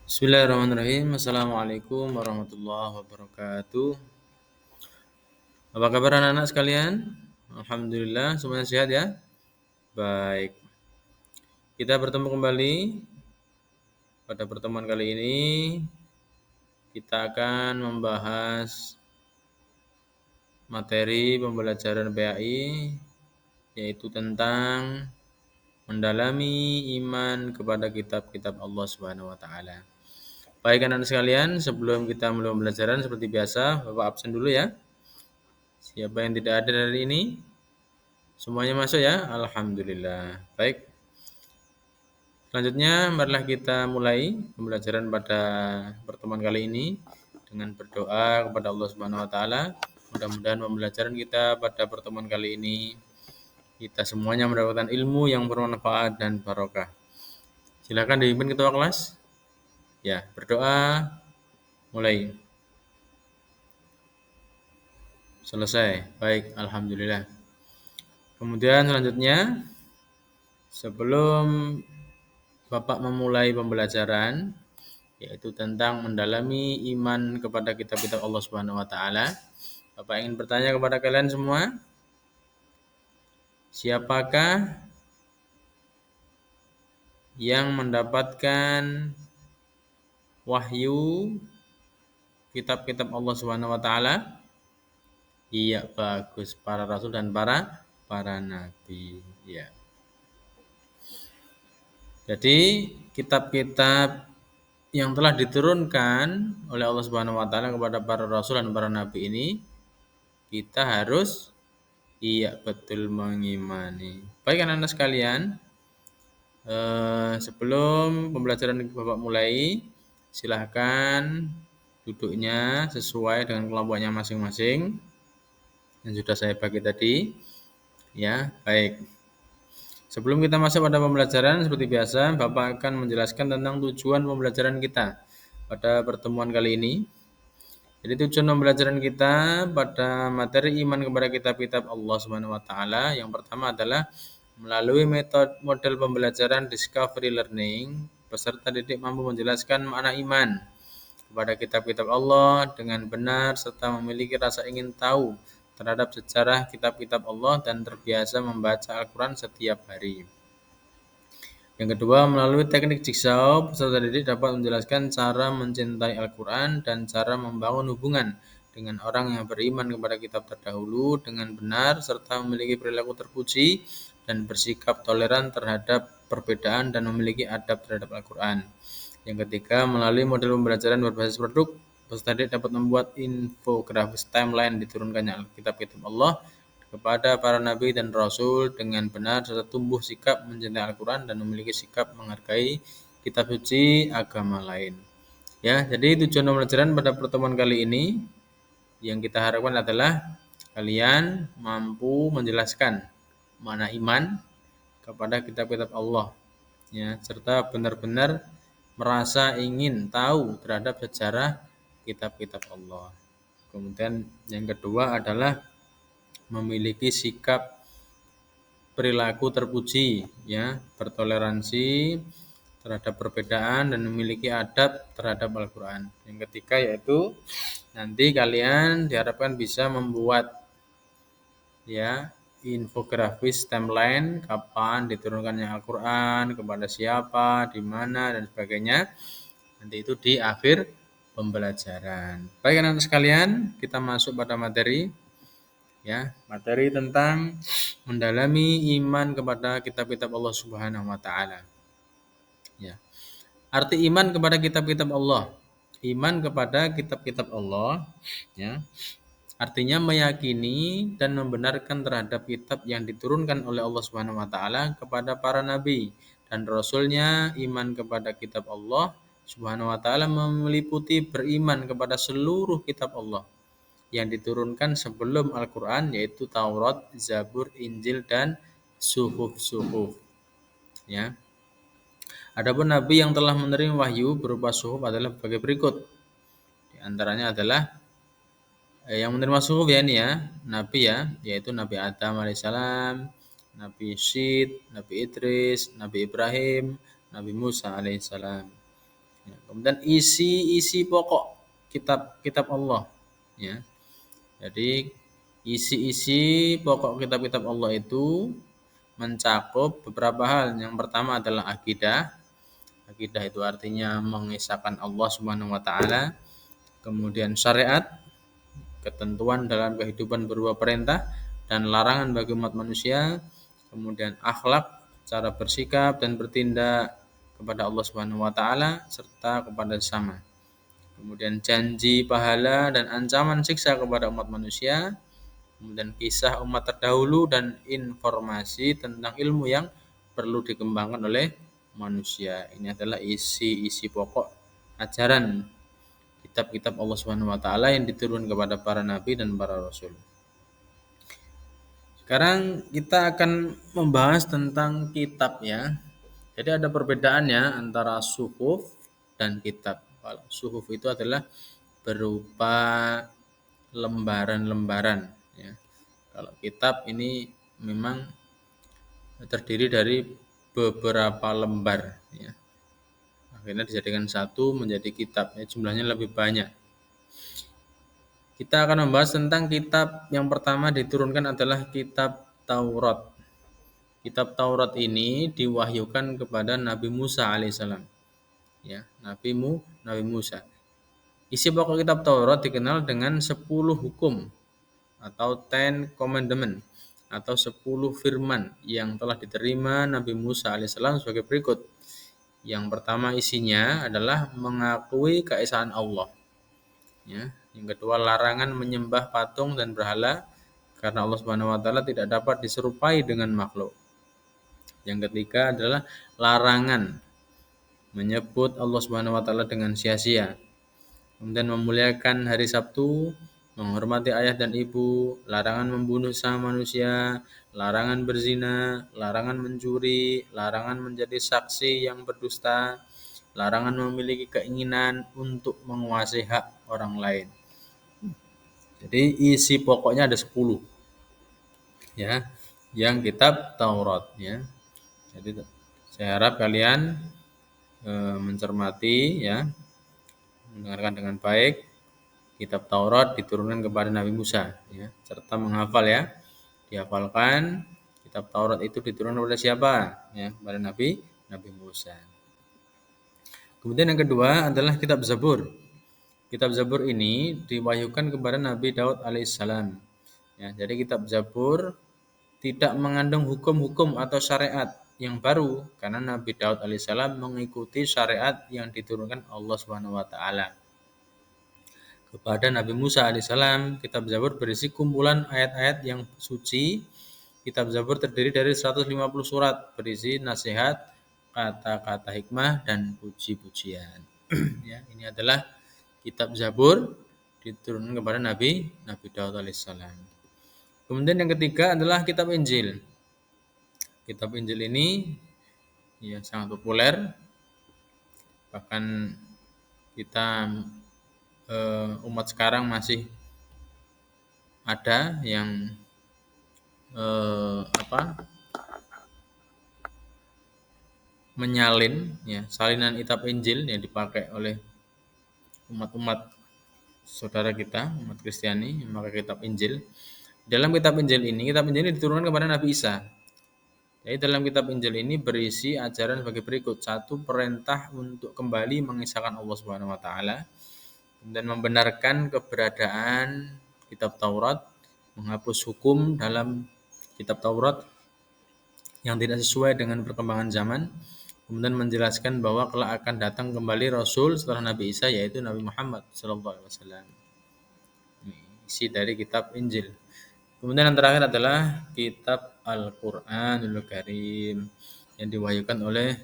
Bismillahirrahmanirrahim. Assalamualaikum warahmatullahi wabarakatuh. Apa kabar anak-anak sekalian? Alhamdulillah semuanya sehat ya. Baik, kita bertemu kembali. Pada pertemuan kali ini kita akan membahas materi pembelajaran PAI, yaitu tentang mendalami iman kepada kitab-kitab Allah Subhanahu wa taala. Baik anak-anak sekalian, sebelum kita mulai pembelajaran seperti biasa, Bapak absen dulu ya. Siapa yang tidak ada dari ini? Semuanya masuk ya? Alhamdulillah. Baik. Selanjutnya, marilah kita mulai pembelajaran pada pertemuan kali ini dengan berdoa kepada Allah Subhanahu wa taala. Mudah-mudahan pembelajaran kita pada pertemuan kali ini kita semuanya mendapatkan ilmu yang bermanfaat dan barokah. Silakan dipimpin ketua kelas. Ya, berdoa mulai. Selesai. Baik, alhamdulillah. Kemudian selanjutnya, sebelum Bapak memulai pembelajaran yaitu tentang mendalami iman kepada kitab-kitab Allah Subhanahu wa taala. Bapak ingin bertanya kepada kalian semua, siapakah yang mendapatkan wahyu kitab-kitab Allah Subhanahu wa taala? Iya, bagus, para rasul dan para nabi. Ya. Jadi, kitab-kitab yang telah diturunkan oleh Allah Subhanahu wa taala kepada para rasul dan para nabi ini kita harus betul mengimani. Baik anak-anak sekalian, sebelum pembelajaran Bapak mulai, silahkan duduknya sesuai dengan kelompoknya masing-masing yang sudah saya bagi tadi. Ya, baik. Sebelum kita masuk pada pembelajaran, seperti biasa, Bapak akan menjelaskan tentang tujuan pembelajaran kita pada pertemuan kali ini. Jadi tujuan pembelajaran kita pada materi iman kepada kitab-kitab Allah Subhanahu wa taala yang pertama adalah melalui model pembelajaran discovery learning, peserta didik mampu menjelaskan makna iman kepada kitab-kitab Allah dengan benar serta memiliki rasa ingin tahu terhadap sejarah kitab-kitab Allah dan terbiasa membaca Al-Quran setiap hari. Yang kedua, melalui teknik jigsaw, peserta didik dapat menjelaskan cara mencintai Al-Quran dan cara membangun hubungan dengan orang yang beriman kepada kitab terdahulu dengan benar serta memiliki perilaku terpuji dan bersikap toleran terhadap perbedaan dan memiliki adab terhadap Al-Quran. Yang ketiga, melalui model pembelajaran berbasis produk, peserta didik dapat membuat infografis timeline diturunkannya kitab-kitab Allah kepada para nabi dan rasul dengan benar serta tumbuh sikap mencintai Al-Quran dan memiliki sikap menghargai kitab suci agama lain. Ya, jadi tujuan pembelajaran pada pertemuan kali ini yang kita harapkan adalah kalian mampu menjelaskan makna iman kepada kitab-kitab Allah, ya, serta benar-benar merasa ingin tahu terhadap sejarah kitab-kitab Allah. Kemudian yang kedua adalah memiliki sikap perilaku terpuji, ya, bertoleransi terhadap perbedaan dan memiliki adab terhadap Al-Quran. Yang ketiga yaitu nanti kalian diharapkan bisa membuat, ya, infografis timeline kapan diturunkannya Al-Quran, kepada siapa, di mana dan sebagainya. Nanti itu di akhir pembelajaran. Baik anak-anak sekalian, kita masuk pada materi. Ya, materi tentang mendalami iman kepada kitab-kitab Allah Subhanahu wa taala. Ya. Arti iman kepada kitab-kitab Allah. Iman kepada kitab-kitab Allah, ya. Artinya meyakini dan membenarkan terhadap kitab yang diturunkan oleh Allah Subhanahu wa taala kepada para nabi dan rasulnya. Iman kepada kitab Allah Subhanahu wa taala meliputi beriman kepada seluruh kitab Allah yang diturunkan sebelum Al-Quran, yaitu Taurat, Zabur, Injil, dan Suhuf. Ya. Adapun nabi yang telah menerima wahyu berupa suhuf adalah sebagai berikut. Di antaranya adalah yang menerima suhuf ya ini ya, nabi ya, yaitu Nabi Adam alaihissalam, Nabi Syed, Nabi Idris, Nabi Ibrahim, Nabi Musa alaihissalam. Ya, kemudian isi pokok kitab-kitab Allah. Ya, jadi isi-isi pokok kitab-kitab Allah itu mencakup beberapa hal. Yang pertama adalah akidah. Akidah itu artinya mengisahkan Allah Subhanahu wa taala. Kemudian syariat, ketentuan dalam kehidupan berupa perintah dan larangan bagi umat manusia. Kemudian akhlak, cara bersikap dan bertindak kepada Allah Subhanahu wa taala serta kepada sesama. Kemudian janji pahala dan ancaman siksa kepada umat manusia. Kemudian kisah umat terdahulu dan informasi tentang ilmu yang perlu dikembangkan oleh manusia. Ini adalah isi-isi pokok ajaran kitab-kitab Allah Subhanahu wa taala yang diturunkan kepada para nabi dan para rasul. Sekarang kita akan membahas tentang kitab ya. Jadi ada perbedaannya antara suhuf dan kitab. Kalau suhuf itu adalah berupa lembaran-lembaran ya. Kalau kitab ini memang terdiri dari beberapa lembar ya. Akhirnya dijadikan satu menjadi kitab ya, jumlahnya lebih banyak. Kita akan membahas tentang kitab yang pertama diturunkan adalah kitab Taurat. Kitab Taurat ini diwahyukan kepada Nabi Musa alaihissalam. Ya, Nabi Musa. Isi pokok kitab Taurat dikenal dengan 10 hukum atau 10 commandment atau 10 firman yang telah diterima Nabi Musa alaihissalam sebagai berikut. Yang pertama isinya adalah mengakui keesaan Allah. Ya. Yang kedua larangan menyembah patung dan berhala karena Allah Subhanahu wa taala tidak dapat diserupai dengan makhluk. Yang ketiga adalah larangan menyebut Allah Subhanahu wa taala dengan sia-sia. Kemudian memuliakan hari Sabtu, menghormati ayah dan ibu, larangan membunuh sesama manusia, larangan berzina, larangan mencuri, larangan menjadi saksi yang berdusta, larangan memiliki keinginan untuk menguasai hak orang lain. Jadi isi pokoknya ada 10 ya, yang kitab Taurat ya. Jadi saya harap kalian mencermati ya, mendengarkan dengan baik. Kitab Taurat diturunkan kepada Nabi Musa ya, serta menghafal ya. Dihafalkan kitab Taurat itu diturunkan kepada siapa? Ya, kepada Nabi Musa. Kemudian yang kedua adalah kitab Zabur. Kitab Zabur ini diwahyukan kepada Nabi Daud alaihissalam. Ya, jadi kitab Zabur tidak mengandung hukum-hukum atau syariat yang baru karena Nabi Daud alaihissalam mengikuti syariat yang diturunkan Allah Subhanahu wa taala. Kepada Nabi Musa alaihissalam, kitab Zabur berisi kumpulan ayat-ayat yang suci. Kitab Zabur terdiri dari 150 surat berisi nasihat, kata-kata hikmah dan puji-pujian. Ya, ini adalah kitab Zabur diturunkan kepada Nabi Daud alaihissalam. Kemudian yang ketiga adalah kitab Injil. Kitab Injil ini ya sangat populer. Bahkan kita umat sekarang masih ada yang menyalin ya salinan kitab Injil yang dipakai oleh umat-umat saudara kita, umat Kristiani yang memakai kitab Injil. Dalam kitab Injil ini diturunkan kepada Nabi Isa. Jadi dalam kitab Injil ini berisi ajaran sebagai berikut. 1. Perintah untuk kembali mengisahkan Allah Subhanahu wa taala dan membenarkan keberadaan kitab Taurat, menghapus hukum dalam kitab Taurat yang tidak sesuai dengan perkembangan zaman, kemudian menjelaskan bahwa kelak akan datang kembali Rasul setelah Nabi Isa yaitu Nabi Muhammad SAW. Isi dari kitab Injil. Kemudian yang terakhir adalah kitab Al-Qur'anul Karim yang diwahyukan oleh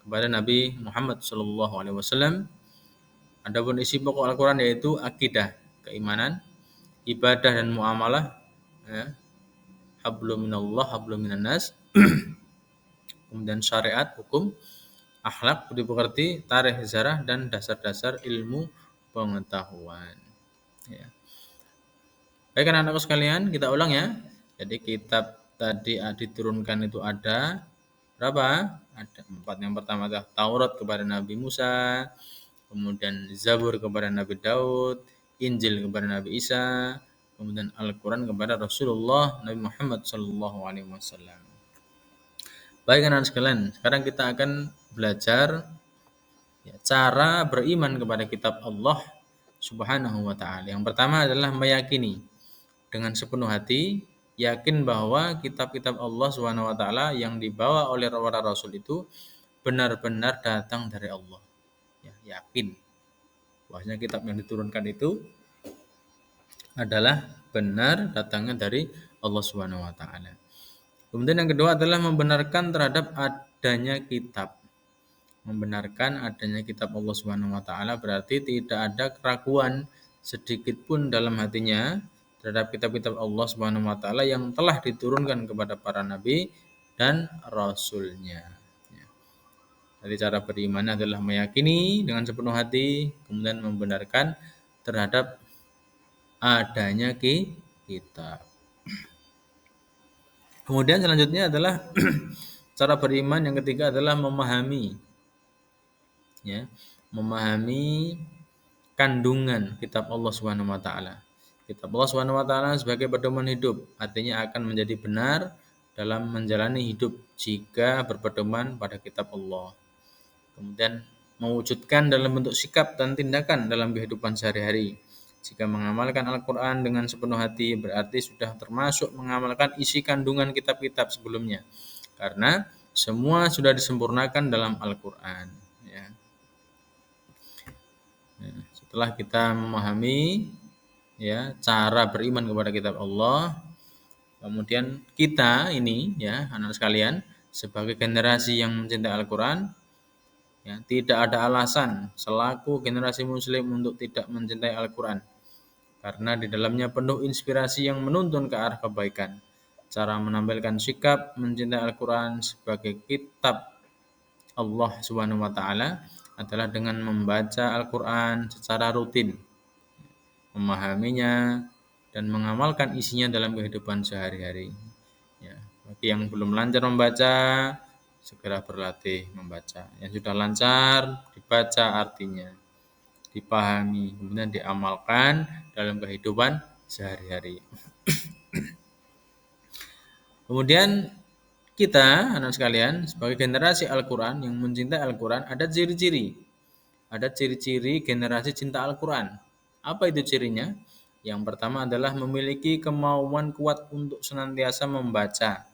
kepada Nabi Muhammad SAW. Adapun isi pokok Al-Quran yaitu akidah, keimanan, ibadah dan muamalah, ya, hablum minallah, hablum minannas, kemudian syariat, hukum, akhlak, budi pekerti, tarikh, sejarah, dan dasar-dasar ilmu pengetahuan. Ya. Baik anak-anakku sekalian, kita ulang ya. Jadi kitab tadi diturunkan itu ada berapa? Ada 4. Yang pertama adalah Taurat kepada Nabi Musa. kemudian Zabur kepada Nabi Daud, Injil kepada Nabi Isa, kemudian Al-Quran kepada Rasulullah Nabi Muhammad SAW. Baik anak-anak sekalian, sekarang kita akan belajar cara beriman kepada kitab Allah Subhanahu wa taala. Yang pertama adalah meyakini dengan sepenuh hati, yakin bahwa kitab-kitab Allah Subhanahu wa taala yang dibawa oleh para rasul itu benar-benar datang dari Allah. Ya, yakin bahwasanya kitab yang diturunkan itu adalah benar datangnya dari Allah Subhanahu wa taala. Kemudian yang kedua adalah membenarkan terhadap adanya kitab. Membenarkan adanya kitab Allah Subhanahu wa taala berarti tidak ada keraguan sedikit pun dalam hatinya terhadap kitab-kitab Allah Subhanahu wa taala yang telah diturunkan kepada para nabi dan rasulnya. Jadi cara beriman adalah meyakini dengan sepenuh hati, kemudian membenarkan terhadap adanya kitab. Kemudian selanjutnya adalah cara beriman yang ketiga adalah memahami, ya, memahami kandungan kitab Allah Subhanahu wa taala. Kitab Allah Subhanahu wa taala sebagai pedoman hidup, artinya akan menjadi benar dalam menjalani hidup jika berpedoman pada kitab Allah. Kemudian mewujudkan dalam bentuk sikap dan tindakan dalam kehidupan sehari-hari. Jika mengamalkan Al-Quran dengan sepenuh hati berarti sudah termasuk mengamalkan isi kandungan kitab-kitab sebelumnya. Karena semua sudah disempurnakan dalam Al-Quran. Ya. Setelah kita memahami ya cara beriman kepada kitab Allah, kemudian kita ini ya anak sekalian sebagai generasi yang mencintai Al-Quran, ya, tidak ada alasan selaku generasi muslim untuk tidak mencintai Al-Quran karena di dalamnya penuh inspirasi yang menuntun ke arah kebaikan. Cara menampilkan sikap mencintai Al-Quran sebagai kitab Allah Subhanahu wa taala adalah dengan membaca Al-Quran secara rutin, memahaminya dan mengamalkan isinya dalam kehidupan sehari-hari. Ya, bagi yang belum lancar membaca, segera berlatih membaca. Yang sudah lancar, dibaca artinya, dipahami, kemudian diamalkan dalam kehidupan sehari-hari. Kemudian kita, anak sekalian, sebagai generasi Al-Quran yang mencintai Al-Quran, ada ciri-ciri. Ada ciri-ciri generasi cinta Al-Quran. Apa itu cirinya? Yang pertama adalah memiliki kemauan kuat untuk senantiasa membaca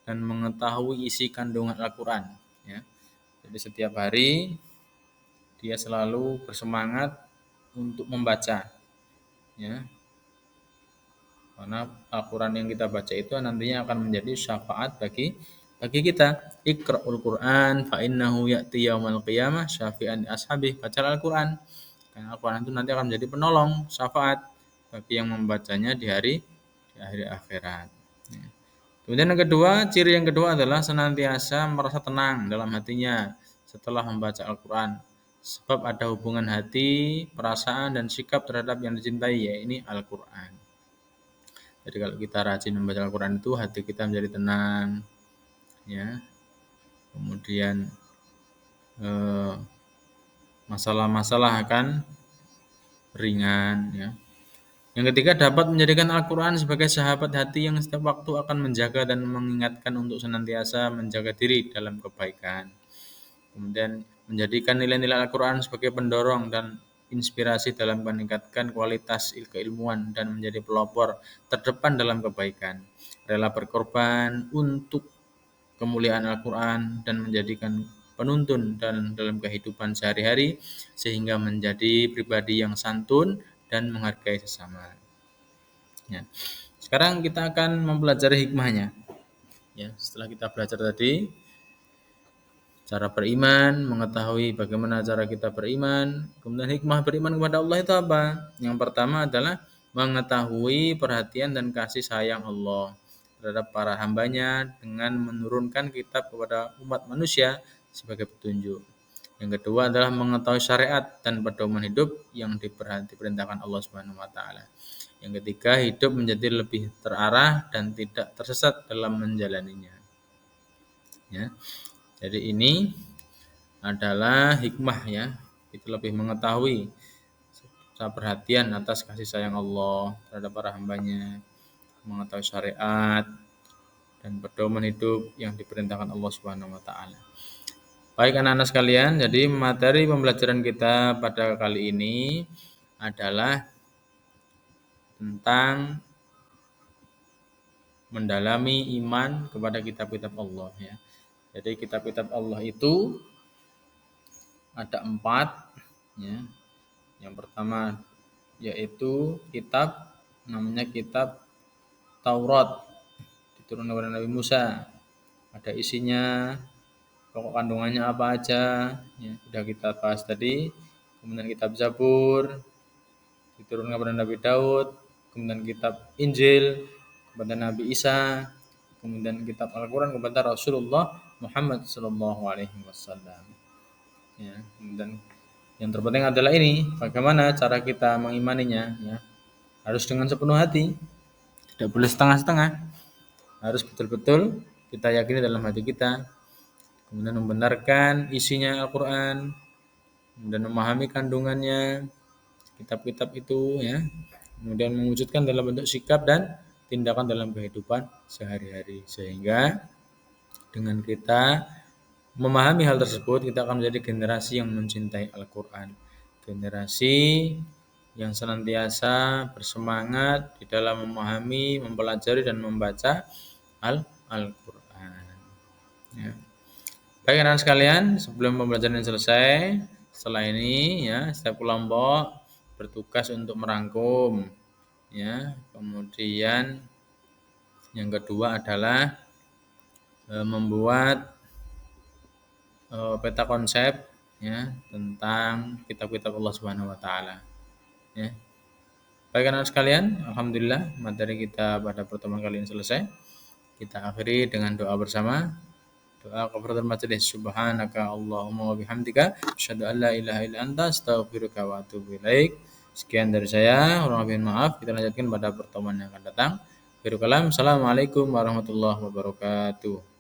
dan mengetahui isi kandungan Al-Quran. Ya. Jadi setiap hari dia selalu bersemangat untuk membaca. Ya. Karena Al-Quran yang kita baca itu nantinya akan menjadi syafaat bagi kita. Iqra'ul Qur'an fa innahu ya'ti yaumal qiyamah syafi'an ashabi. Baca Al-Quran. Karena Al-Quran itu nanti akan menjadi penolong, syafaat bagi yang membacanya di hari akhirat. Kemudian yang kedua, ciri yang kedua adalah senantiasa merasa tenang dalam hatinya setelah membaca Al-Quran. Sebab ada hubungan hati, perasaan, dan sikap terhadap yang dicintai, yaitu Al-Quran. Jadi kalau kita rajin membaca Al-Quran itu hati kita menjadi tenang, ya. Kemudian masalah-masalah akan ringan, ya. Yang ketiga, dapat menjadikan Al-Quran sebagai sahabat hati yang setiap waktu akan menjaga dan mengingatkan untuk senantiasa menjaga diri dalam kebaikan. Kemudian menjadikan nilai-nilai Al-Quran sebagai pendorong dan inspirasi dalam meningkatkan kualitas keilmuan dan menjadi pelopor terdepan dalam kebaikan. Rela berkorban untuk kemuliaan Al-Quran dan menjadikan penuntun dalam kehidupan sehari-hari sehingga menjadi pribadi yang santun dan menghargai sesama. Ya. Sekarang kita akan mempelajari hikmahnya. Ya, setelah kita belajar tadi cara beriman, mengetahui bagaimana cara kita beriman, kemudian hikmah beriman kepada Allah itu apa? Yang pertama adalah mengetahui perhatian dan kasih sayang Allah terhadap para hambanya dengan menurunkan kitab kepada umat manusia sebagai petunjuk. Yang kedua adalah mengetahui syariat dan pedoman hidup yang diperintahkan Allah Subhanahu wa taala. Yang ketiga, hidup menjadi lebih terarah dan tidak tersesat dalam menjalaninya. Ya. Jadi ini adalah hikmah ya Kita lebih mengetahui perhatian atas kasih sayang Allah terhadap para hambanya, mengetahui syariat dan pedoman hidup yang diperintahkan Allah Subhanahu wa taala. Baik anak-anak sekalian, jadi materi pembelajaran kita pada kali ini adalah tentang mendalami iman kepada kitab-kitab Allah ya. Jadi kitab-kitab Allah itu ada 4 ya. Yang pertama yaitu kitab namanya kitab Taurat, diturunkan kepada Nabi Musa. Ada isinya, pokok kandungannya apa aja ya, sudah kita bahas tadi. Kemudian kitab Zabur diturunkan kepada Nabi Daud, kemudian kitab Injil kepada Nabi Isa, kemudian kitab Al-Quran kepada Rasulullah Muhammad Sallallahu Alaihi Wasallam. Ya, dan yang terpenting adalah ini, bagaimana cara kita mengimaninya. Ya, harus dengan sepenuh hati, tidak boleh setengah-setengah. Harus betul-betul kita yakini dalam hati kita, kemudian membenarkan isinya Al-Quran, kemudian memahami kandungannya, kitab-kitab itu ya, kemudian mewujudkan dalam bentuk sikap dan tindakan dalam kehidupan sehari-hari, sehingga dengan kita memahami hal tersebut kita akan menjadi generasi yang mencintai Al-Quran, generasi yang senantiasa bersemangat di dalam memahami, mempelajari dan membaca Al-Quran ya. Baik anak sekalian, sebelum pembelajaran selesai, setelah ini ya setiap kelompok bertugas untuk merangkum ya. Kemudian yang kedua adalah membuat peta konsep ya tentang kitab-kitab Allah Subhanahu wa taala ya. Baik anak sekalian, alhamdulillah materi kita pada pertemuan kali ini selesai. Kita akhiri dengan doa bersama. Doa kafaratul majelis. Subhanaka Allahumma wa bihamdika asyhadu an la ilaha illa anta astaghfiruka wa atubu ilaik. Sekian dari saya, kurang lebih maaf. Kita lanjutkan pada pertemuan yang akan datang. Akhirul kalam. Assalamualaikum warahmatullahi wabarakatuh.